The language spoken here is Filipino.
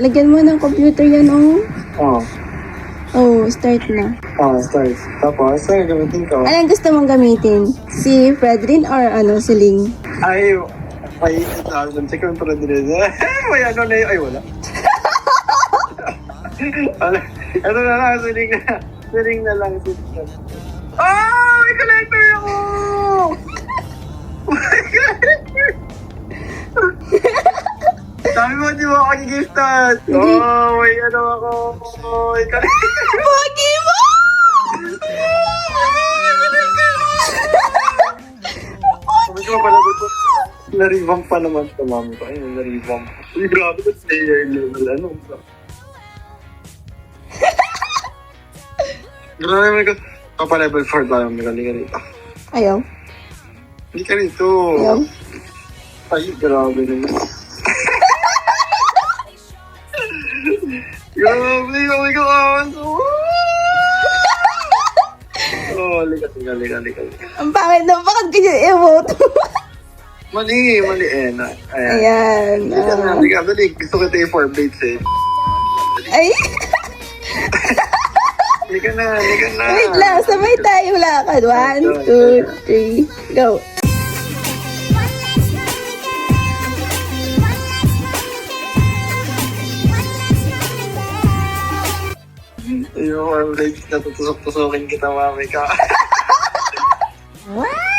Lagyan mo ng computer yan, oh. Oo. Oh, start na. Oo, start. Tapos, saan gamitin ko? Anong gusto mong gamitin? Si Fredrin or si Ling? Ay, may 8,000. Check yung para din. May ano na yun. Ay, wala. Ano na lang, siling na. Siling na lang. Oh, may collector ako! My collector! Sabi mo, di mo ako gigiftan. Oh, may ano ako. May collector. Pogi mo! Sabi ko pala dito. Naribang pa naman sa mami ko. Ayun, naribang. Uy, grabe ko player level. Ano? Grabe mo ko. Pa level 4 ba yung halika rito? Ayaw. Hindi ka rito. Ayaw. Ay, grabe naman. Grabe, kami ko kaso. Oh, halika. Ang pangit na, bakit ganyan emote? Mali na. Ayan. Halika, dali. Gusto ko ito yung 4 blades eh. Ay, Halika na. wait lang. Sabay tayo lakad. 1, 2, 3, go. Yung 4 blades na tutusok-tusokin kita, mami ka. Wow!